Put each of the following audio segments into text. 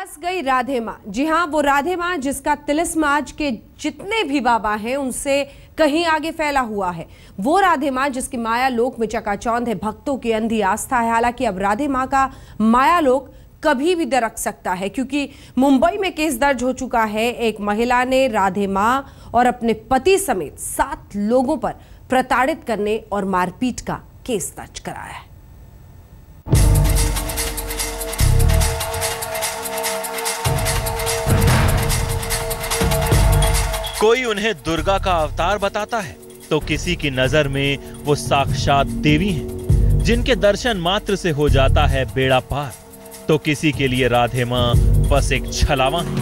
फंस गई राधे माँ। जी हाँ, वो राधे माँ जिसका तिलिस्म आज के जितने भी बाबा हैं उनसे कहीं आगे फैला हुआ है। वो राधे माँ जिसकी माया लोक में चकाचौंध है, भक्तों की अंधी आस्था है। हालांकि अब राधे माँ का माया लोक कभी भी दरक सकता है, क्योंकि मुंबई में केस दर्ज हो चुका है। एक महिला ने राधे माँ और अपने पति समेत 7 लोगों पर प्रताड़ित करने और मारपीट का केस दर्ज कराया है। कोई उन्हें दुर्गा का अवतार बताता है तो किसी की नजर में वो साक्षात देवी हैं, जिनके दर्शन मात्र से हो जाता है बेड़ा पार। तो किसी के लिए राधे मां बस एक छलावा है।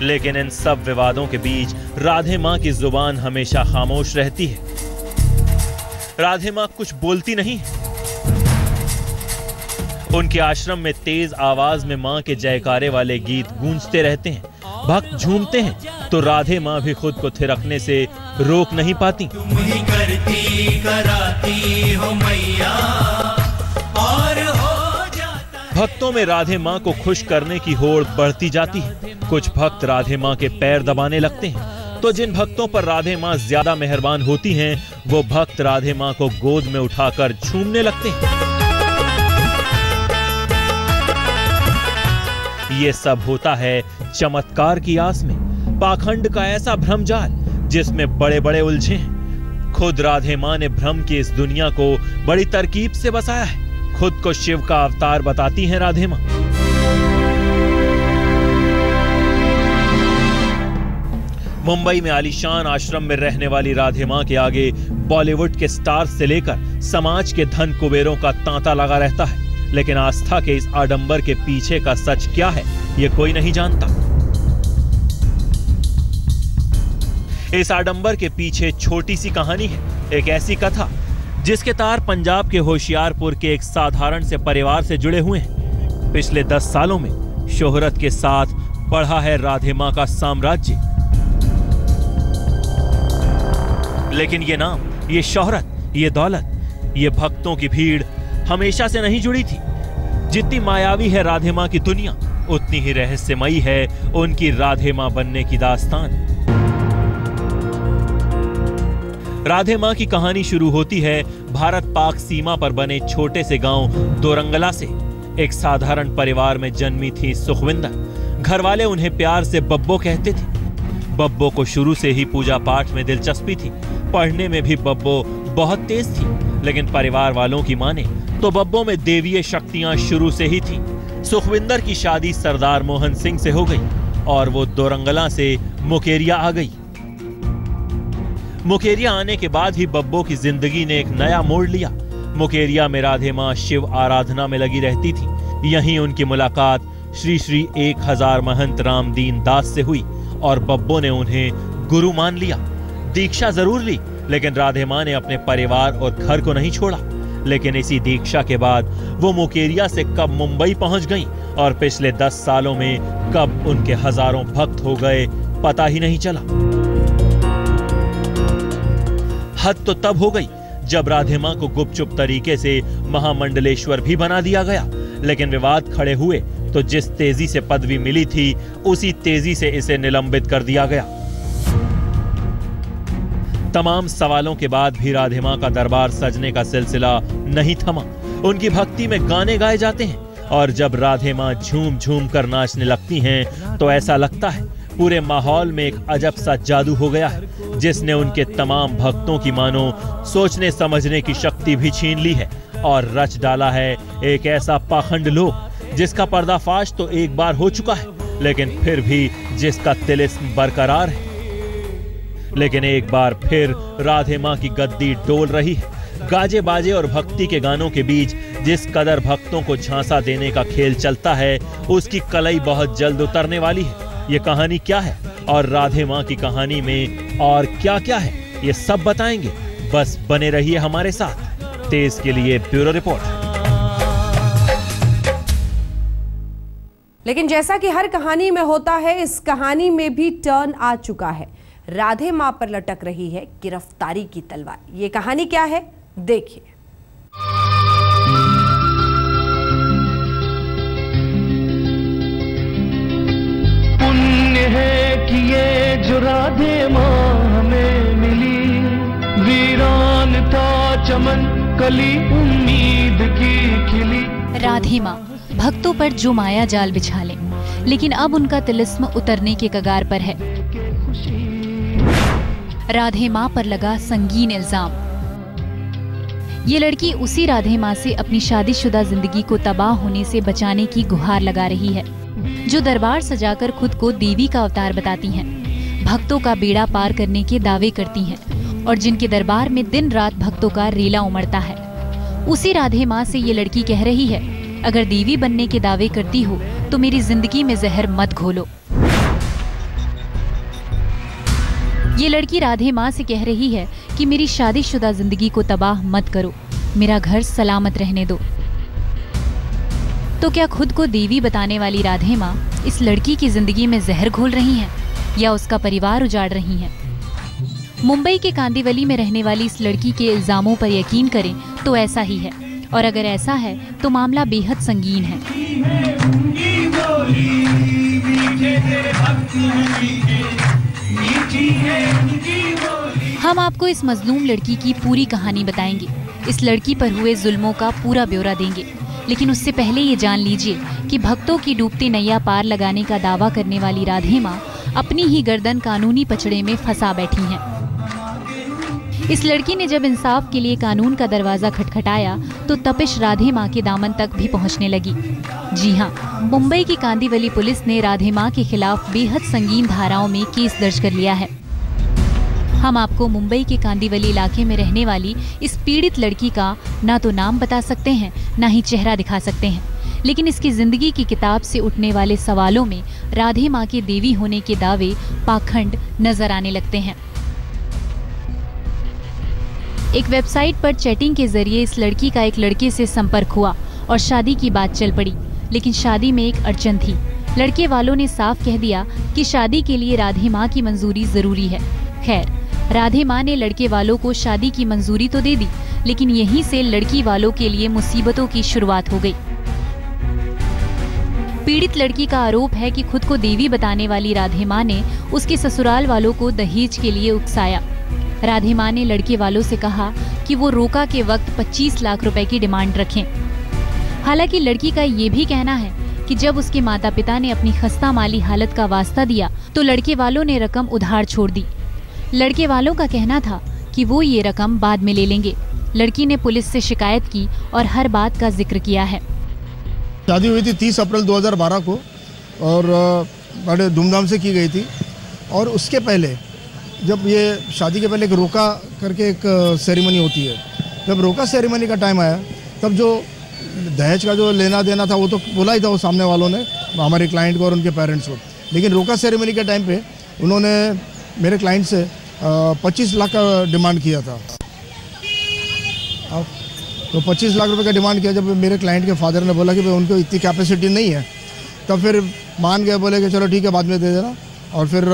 लेकिन इन सब विवादों के बीच राधे मां की जुबान हमेशा खामोश रहती है। राधे मां कुछ बोलती नहीं है। उनके आश्रम में तेज आवाज में मां के जयकारे वाले गीत गूंजते रहते हैं। भक्त झूमते हैं तो राधे मां भी खुद को थिरकने से रोक नहीं पाती। तुम ही करती कराती हो मैया और हो जाता। भक्तों में राधे मां को खुश करने की होड़ बढ़ती जाती है। कुछ भक्त राधे मां के पैर दबाने लगते हैं, तो जिन भक्तों पर राधे मां ज्यादा मेहरबान होती हैं, वो भक्त राधे मां को गोद में उठाकर झूमने लगते हैं। ये सब होता है चमत्कार की आस में। पाखंड का ऐसा भ्रमजाल जिसमें बड़े बड़े उलझे हैं। खुद राधे मां ने भ्रम की इस दुनिया को बड़ी तरकीब से बसाया है। खुद को शिव का अवतार बताती हैं राधे मां। मुंबई में आलीशान आश्रम में रहने वाली राधे मां के आगे बॉलीवुड के स्टार्स से लेकर समाज के धन कुबेरों का तांता लगा रहता है। लेकिन आस्था के इस आडंबर के पीछे का सच क्या है, ये कोई नहीं जानता। इस आडंबर के पीछे छोटी सी कहानी है, एक ऐसी कथा जिसके तार पंजाब के होशियारपुर के एक साधारण से परिवार से जुड़े हुए हैं। पिछले 10 सालों में शोहरत के साथ बढ़ा है राधे मां का साम्राज्य। लेकिन ये नाम, ये शोहरत, ये दौलत, ये भक्तों की भीड़ हमेशा से नहीं जुड़ी थी। जितनी मायावी है राधे मां की दुनिया, उतनी ही रहस्यमयी है उनकी राधे मां बनने की दास्तान। राधे मां की कहानी शुरू होती है भारत पाक सीमा पर बने छोटे से गांव दोरंगला से। एक साधारण परिवार में जन्मी थी सुखविंदर। घर वाले उन्हें प्यार से बब्बो कहते थे। बब्बो को शुरू से ही पूजा पाठ में दिलचस्पी थी। पढ़ने में भी बब्बो बहुत तेज थी। लेकिन परिवार वालों की माने तो बब्बो में देवीय शक्तियां शुरू से ही थी। सुखविंदर की शादी सरदार मोहन सिंह से हो गई और वो दोरंगला से मुकेरिया आ गई। मुकेरिया आने के बाद ही बब्बो की जिंदगी ने एक नया मोड़ लिया। मुकेरिया में राधे मां शिव आराधना में लगी रहती थी। यहीं उनकी मुलाकात श्री श्री 1000 महंत रामदीन दास से हुई और बब्बो ने उन्हें गुरु मान लिया। दीक्षा जरूर ली, लेकिन राधे मां ने अपने परिवार और घर को नहीं छोड़ा। लेकिन इसी दीक्षा के बाद वो मुकेरिया से कब मुंबई पहुंच गईं और पिछले 10 सालों में कब उनके हजारों भक्त हो गए, पता ही नहीं चला। हद तो तब हो गई जब राधे मां को गुपचुप तरीके से महामंडलेश्वर भी बना दिया गया। लेकिन विवाद खड़े हुए तो जिस तेजी से पदवी मिली थी, उसी तेजी से इसे निलंबित कर दिया गया। तमाम सवालों के बाद भी राधे मां का दरबार सजने का सिलसिला नहीं थमा। उनकी भक्ति में गाने गाए जाते हैं और जब राधे मां झूम झूम कर नाचने लगती हैं तो ऐसा लगता है पूरे माहौल में एक अजब सा जादू हो गया है, जिसने उनके तमाम भक्तों की मानो सोचने समझने की शक्ति भी छीन ली है और रच डाला है एक ऐसा पाखंड लोक जिसका पर्दाफाश तो एक बार हो चुका है, लेकिन फिर भी जिसका तिलिस्म बरकरार है। लेकिन एक बार फिर राधे मां की गद्दी डोल रही है। गाजे बाजे और भक्ति के गानों के बीच जिस कदर भक्तों को झांसा देने का खेल चलता है, उसकी कलई बहुत जल्द उतरने वाली है। ये कहानी क्या है और राधे मां की कहानी में और क्या क्या है, ये सब बताएंगे। बस बने रहिए हमारे साथ। तेज के लिए ब्यूरो रिपोर्ट। लेकिन जैसा कि हर कहानी में होता है, इस कहानी में भी टर्न आ चुका है। राधे मां पर लटक रही है गिरफ्तारी की तलवार। ये कहानी क्या है, देखिए। जो राधे माँ हमें मिली, वीरान था चमन कली उम्मीद की खिली। राधे माँ भक्तों पर जो माया जाल बिछा ले, लेकिन अब उनका तिलिस्म उतरने के कगार पर है। राधे माँ पर लगा संगीन इल्जाम। ये लड़की उसी राधे माँ से अपनी शादीशुदा जिंदगी को तबाह होने से बचाने की गुहार लगा रही है, जो दरबार सजाकर खुद को देवी का अवतार बताती हैं, भक्तों का बेड़ा पार करने के दावे करती हैं और जिनके दरबार में दिन रात भक्तों का रेला उमड़ता है। उसी राधे माँ से ये लड़की कह रही है, अगर देवी बनने के दावे करती हो तो मेरी जिंदगी में जहर मत घोलो। ये लड़की राधे माँ से कह रही है कि मेरी शादीशुदा जिंदगी को तबाह मत करो, मेरा घर सलामत रहने दो। तो क्या खुद को देवी बताने वाली राधे माँ इस लड़की की जिंदगी में जहर घोल रही हैं या उसका परिवार उजाड़ रही हैं? मुंबई के कांदिवली में रहने वाली इस लड़की के इल्जामों पर यकीन करें तो ऐसा ही है, और अगर ऐसा है तो मामला बेहद संगीन है। हम आपको इस मजलूम लड़की की पूरी कहानी बताएंगे, इस लड़की पर हुए जुल्मों का पूरा ब्यौरा देंगे, लेकिन उससे पहले ये जान लीजिए कि भक्तों की डूबती नैया पार लगाने का दावा करने वाली राधे माँ अपनी ही गर्दन कानूनी पचड़े में फंसा बैठी हैं। इस लड़की ने जब इंसाफ के लिए कानून का दरवाजा खटखटाया तो तपिश राधे माँ के दामन तक भी पहुँचने लगी। जी हाँ, मुंबई की कांदिवली पुलिस ने राधे माँ के खिलाफ बेहद संगीन धाराओं में केस दर्ज कर लिया है। हम आपको मुंबई के कांदिवली इलाके में रहने वाली इस पीड़ित लड़की का ना तो नाम बता सकते हैं, ना ही चेहरा दिखा सकते हैं, लेकिन इसकी जिंदगी की किताब से उठने वाले सवालों में राधे माँ के देवी होने के दावे पाखंड नजर आने लगते हैं। एक वेबसाइट पर चैटिंग के जरिए इस लड़की का एक लड़के से संपर्क हुआ और शादी की बात चल पड़ी, लेकिन शादी में एक अड़चन थी। लड़के वालों ने साफ कह दिया कि शादी के लिए राधे माँ की मंजूरी जरूरी है। खैर, राधे माँ ने लड़के वालों को शादी की मंजूरी तो दे दी, लेकिन यहीं से लड़की वालों के लिए मुसीबतों की शुरुआत हो गई। पीड़ित लड़की का आरोप है कि खुद को देवी बताने वाली राधे माँ ने उसके ससुराल वालों को दहेज के लिए उकसाया। राधे माँ ने लड़के वालों से कहा कि वो रोका के वक्त 25 लाख रुपए की डिमांड रखें। हालांकि लड़की का ये भी कहना है कि जब उसके माता पिता ने अपनी खस्ता माली हालत का वास्ता दिया तो लड़के वालों ने रकम उधार छोड़ दी। लड़के वालों का कहना था कि वो ये रकम बाद में ले लेंगे। लड़की ने पुलिस से शिकायत की और हर बात का जिक्र किया है। शादी हुई थी 30 अप्रैल 2012 को और बड़े धूमधाम से की गई थी। और उसके पहले जब ये शादी के पहले एक रोका करके एक सेरेमनी होती है, जब रोका सेरेमनी का टाइम आया तब जो दहेज का जो लेना देना था वो तो बोला ही था वो सामने वालों ने, हमारे क्लाइंट को और उनके पेरेंट्स को। लेकिन रोका सेरेमनी के टाइम पे उन्होंने मेरे क्लाइंट से 25 लाख का डिमांड किया था। तो 25 लाख रुपए का डिमांड किया। जब मेरे क्लाइंट के फादर ने बोला कि भाई उनको इतनी कैपेसिटी नहीं है, तब फिर मान गए, बोले कि चलो ठीक है बाद में दे देना। और फिर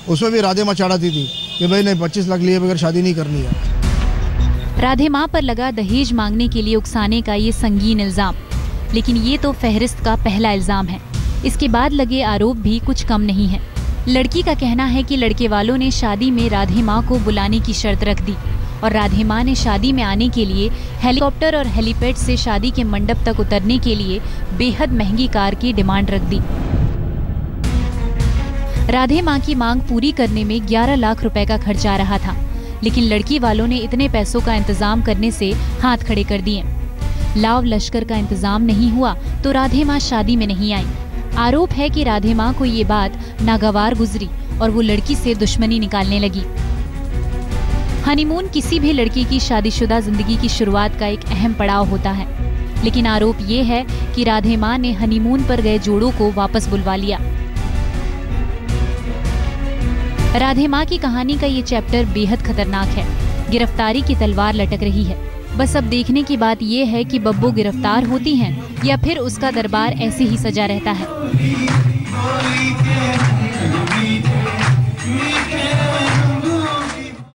उसमें भी राधे माँ चढ़ाती थी कि भाई नहीं 25 लाख लिए बगैर शादी नहीं करनी है। राधे माँ पर लगा दहेज मांगने के लिए उकसाने का ये संगीन इल्जाम, लेकिन ये तो फहरिस्त का पहला इल्जाम है। इसके बाद लगे आरोप भी कुछ कम नहीं है। लड़की का कहना है कि लड़के वालों ने शादी में राधे माँ को बुलाने की शर्त रख दी और राधे माँ ने शादी में आने के लिए हेलीकॉप्टर और हेलीपैड से शादी के मंडप तक उतरने के लिए बेहद महंगी कार की डिमांड रख दी। राधे माँ की मांग पूरी करने में 11 लाख रुपए का खर्च आ रहा था, लेकिन लड़की वालों ने इतने पैसों का इंतजाम करने से हाथ खड़े कर दिए। लाव लश्कर का इंतजाम नहीं हुआ तो राधे माँ शादी में नहीं आई। आरोप है कि राधे माँ को ये बात नागवार गुजरी और वो लड़की से दुश्मनी निकालने लगी। हनीमून किसी भी लड़की की शादीशुदा जिंदगी की शुरुआत का एक अहम पड़ाव होता है, लेकिन आरोप ये है कि राधे माँ ने हनीमून पर गए जोड़ों को वापस बुलवा लिया। राधे माँ की कहानी का ये चैप्टर बेहद खतरनाक है। गिरफ्तारी की तलवार लटक रही है। बस अब देखने की बात ये है कि बब्बू गिरफ्तार होती हैं या फिर उसका दरबार ऐसे ही सजा रहता है।